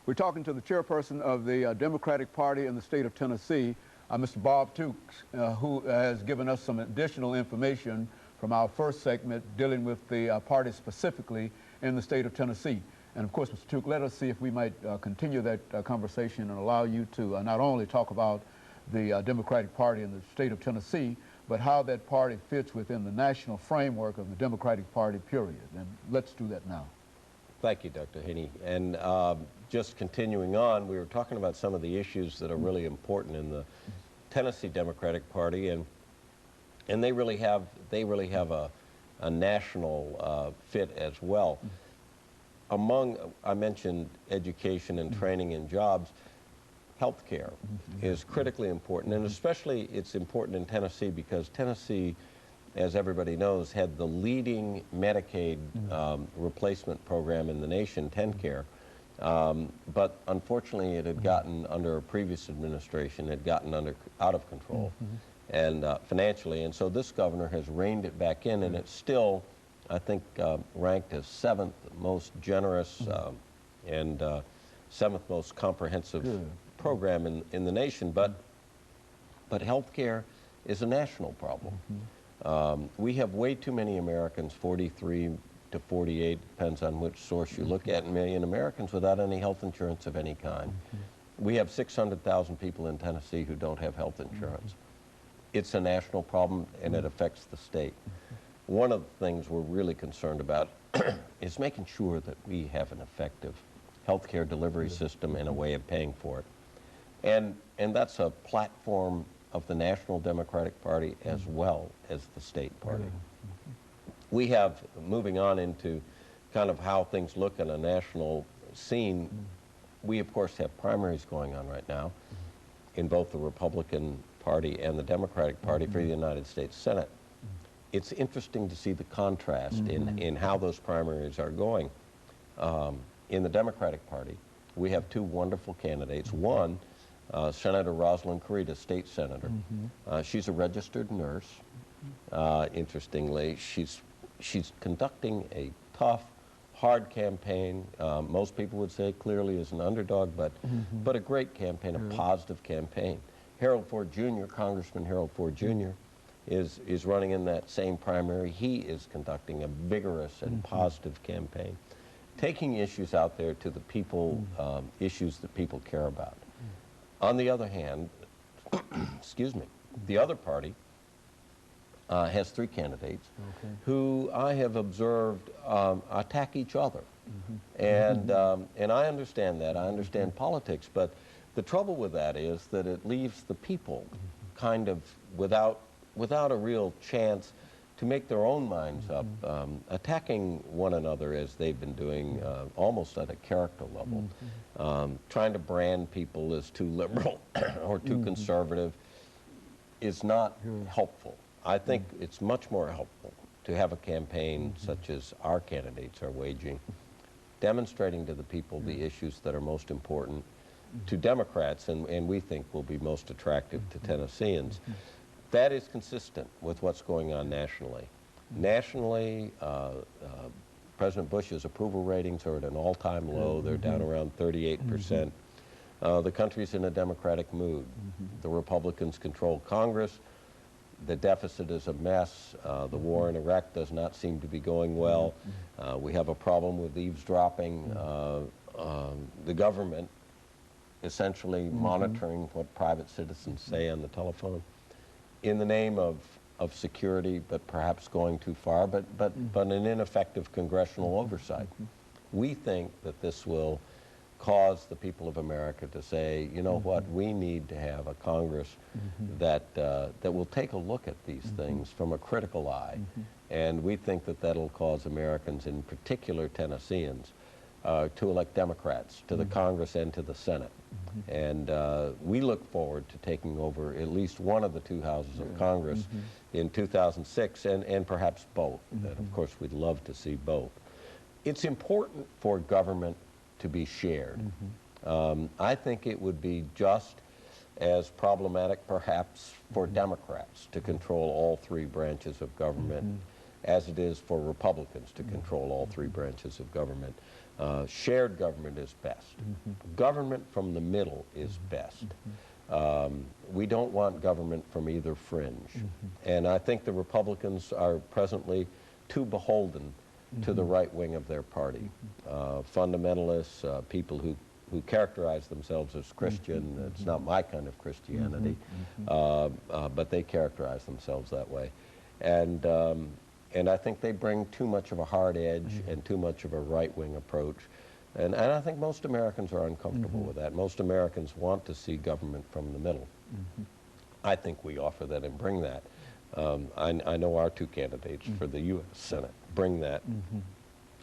We're talking to the chairperson of the Democratic Party in the state of Tennessee, Mr. BTuke, who has given us some additional information from our first segment dealing with the party specifically in the state of Tennessee. And of course, Mr. Tuke, let us see if we might continue that conversation and allow you to not only talk about the Democratic Party in the state of Tennessee, but how that party fits within the national framework of the Democratic Party, period. And let's do that now. Thank you, Dr. Haney. And just continuing on, we were talking about some of the issues that are really important in the Tennessee Democratic Party, and they really have a national fit as well. I mentioned education and training and jobs. Healthcare is critically important, and especially it's important in Tennessee because Tennessee, as everybody knows, had the leading Medicaid replacement program in the nation, TennCare, but unfortunately it had gotten, under a previous administration, had gotten out of control and financially, and so this governor has reined it back in, and it's still, I think, ranked as 7th most generous and 7th most comprehensive program in the nation, but healthcare is a national problem. We have way too many Americans, 43 to 48, depends on which source you look at, million Americans without any health insurance of any kind. We have 600,000 people in Tennessee who don't have health insurance. It's a national problem, and it affects the state. One of the things we're really concerned about is making sure that we have an effective healthcare delivery system and a way of paying for it. And that's a platform of the National Democratic Party as well as the state party. We have, moving on into kind of how things look in a national scene, we of course have primaries going on right now in both the Republican Party and the Democratic Party for the United States Senate. It's interesting to see the contrast in how those primaries are going. In the Democratic Party, we have two wonderful candidates. One, Senator Rosalind Carita, state senator. She's a registered nurse. Interestingly, she's conducting a tough, hard campaign. Most people would say clearly as an underdog, but a great campaign, a positive campaign. Harold Ford Jr., Congressman Harold Ford Jr., is running in that same primary. He is conducting a vigorous and positive campaign, taking issues out there to the people, issues that people care about. On the other hand, excuse me, the other party has three candidates who I have observed attack each other. And I understand that. I understand politics, but the trouble with that is that it leaves the people kind of without a real chance to make their own minds up, attacking one another as they've been doing almost at a character level, trying to brand people as too liberal or too conservative is not helpful. I think it's much more helpful to have a campaign such as our candidates are waging, demonstrating to the people the issues that are most important to Democrats and we think will be most attractive to Tennesseans. That is consistent with what's going on nationally. Nationally, President Bush's approval ratings are at an all-time low. They're down around 38%. The country's in a Democratic mood. The Republicans control Congress. The deficit is a mess. The war in Iraq does not seem to be going well. We have a problem with eavesdropping. The government essentially monitoring what private citizens say on the telephone in the name of security, but perhaps going too far, but an ineffective congressional oversight. We think that this will cause the people of America to say, you know what, we need to have a Congress that will take a look at these things from a critical eye. And we think that that'll cause Americans, in particular Tennesseans, to elect Democrats to the Congress and to the Senate. And we look forward to taking over at least one of the two houses of Congress in 2006 and perhaps both. And of course, we'd love to see both. It's important for government to be shared. I think it would be just as problematic perhaps for Democrats to control all three branches of government as it is for Republicans to control all three branches of government. Shared government is best. Government from the middle is best. We don't want government from either fringe. And I think the Republicans are presently too beholden to the right wing of their party. Fundamentalists, people who characterize themselves as Christian. It's not my kind of Christianity, but they characterize themselves that way. And I think they bring too much of a hard edge and too much of a right-wing approach. And I think most Americans are uncomfortable with that. Most Americans want to see government from the middle. I think we offer that and bring that. I know our two candidates for the U.S. Senate bring that.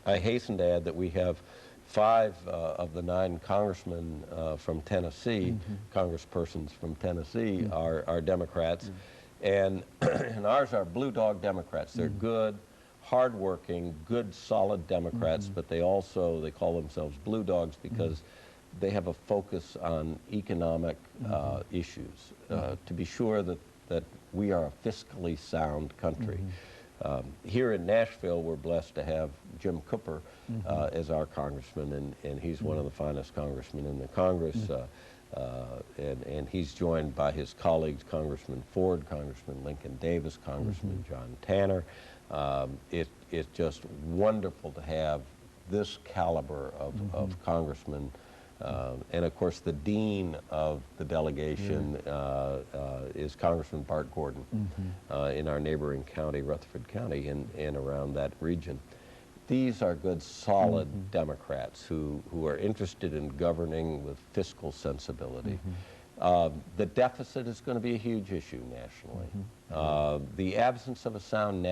I hasten to add that we have 5 of the 9 congressmen from Tennessee, congresspersons from Tennessee, are Democrats. And ours are blue dog Democrats. They're good, hardworking, good, solid Democrats, but they call themselves blue dogs because they have a focus on economic issues, to be sure that we are a fiscally sound country. Here in Nashville, we're blessed to have Jim Cooper as our congressman, and he's one of the finest congressmen in the Congress. And he's joined by his colleagues, Congressman Ford, Congressman Lincoln Davis, Congressman John Tanner. It's just wonderful to have this caliber of congressmen. And of course, the dean of the delegation is Congressman Bart Gordon in our neighboring county, Rutherford County, and around that region. These are good, solid Democrats who are interested in governing with fiscal sensibility. The deficit is going to be a huge issue nationally. The absence of a sound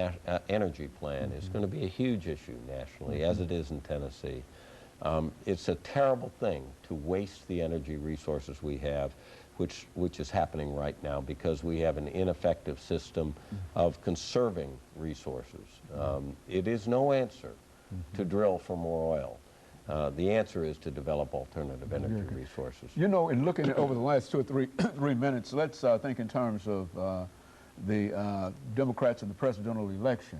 energy plan is going to be a huge issue nationally, as it is in Tennessee. It's a terrible thing to waste the energy resources we have, which is happening right now because we have an ineffective system of conserving resources. It is no answer to drill for more oil. The answer is to develop alternative energy resources. You know, in looking at over the last 2 or 3 minutes, let's think in terms of the Democrats in the presidential election.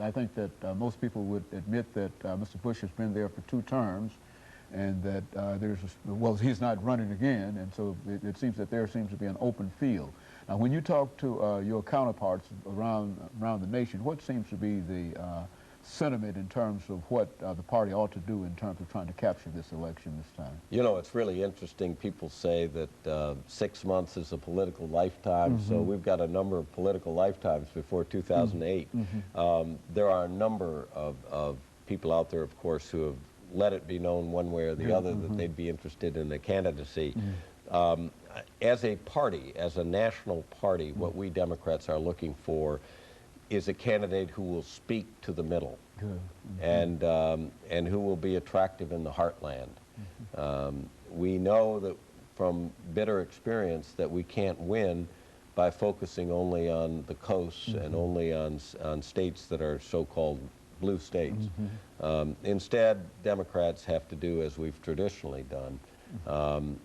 I think that most people would admit that Mr. Bush has been there for 2 terms, and that well, he's not running again, and so it seems that there seems to be an open field. Now, when you talk to your counterparts around the nation, what seems to be the sentiment in terms of what the party ought to do in terms of trying to capture this election this time? You know, it's really interesting. People say that 6 months is a political lifetime, so we've got a number of political lifetimes before 2008. There are a number of people out there, of course, who have let it be known one way or the other that they'd be interested in the candidacy. As a party, as a national party, what we Democrats are looking for is a candidate who will speak to the middle and who will be attractive in the heartland. We know that from bitter experience that we can't win by focusing only on the coasts and only on states that are so-called blue states. Instead, Democrats have to do as we've traditionally done,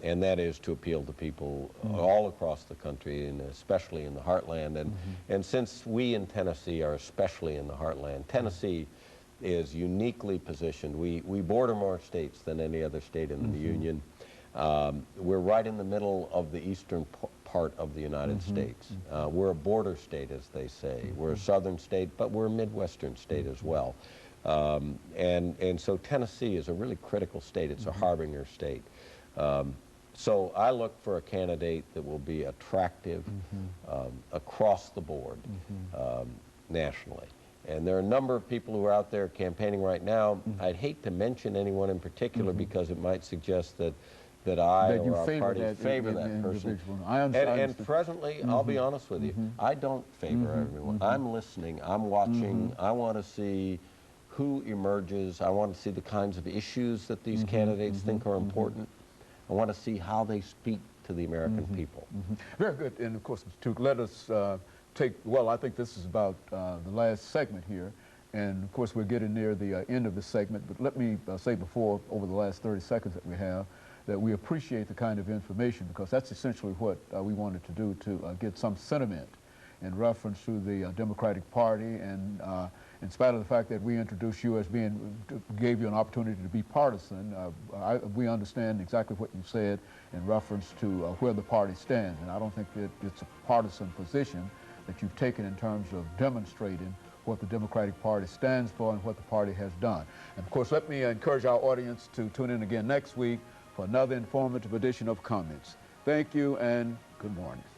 and that is to appeal to people all across the country, and especially in the heartland. And since we in Tennessee are especially in the heartland, Tennessee is uniquely positioned. We border more states than any other state in the Union. We're right in the middle of the eastern part of the United States. We're a border state, as they say. We're a southern state, but we're a Midwestern state as well. And so Tennessee is a really critical state. It's a harbinger state. So I look for a candidate that will be attractive across the board nationally. And there are a number of people who are out there campaigning right now. I'd hate to mention anyone in particular because it might suggest that I or our party favor that person. And presently, I'll be honest with you, I don't favor everyone. I'm listening, I'm watching, I want to see who emerges, I want to see the kinds of issues that these candidates think are important. I want to see how they speak to the American people. Very good. And of course, Mr. Tuke, let us well, I think this is about the last segment here. And of course, we're getting near the end of the segment. But let me say before, over the last 30 seconds that we have, that we appreciate the kind of information, because that's essentially what we wanted to do, to get some sentiment in reference to the Democratic Party and in spite of the fact that we introduced you as gave you an opportunity to be partisan, we understand exactly what you said in reference to where the party stands. And I don't think that it's a partisan position that you've taken in terms of demonstrating what the Democratic Party stands for and what the party has done. And of course, let me encourage our audience to tune in again next week for another informative edition of Comments. Thank you and good morning.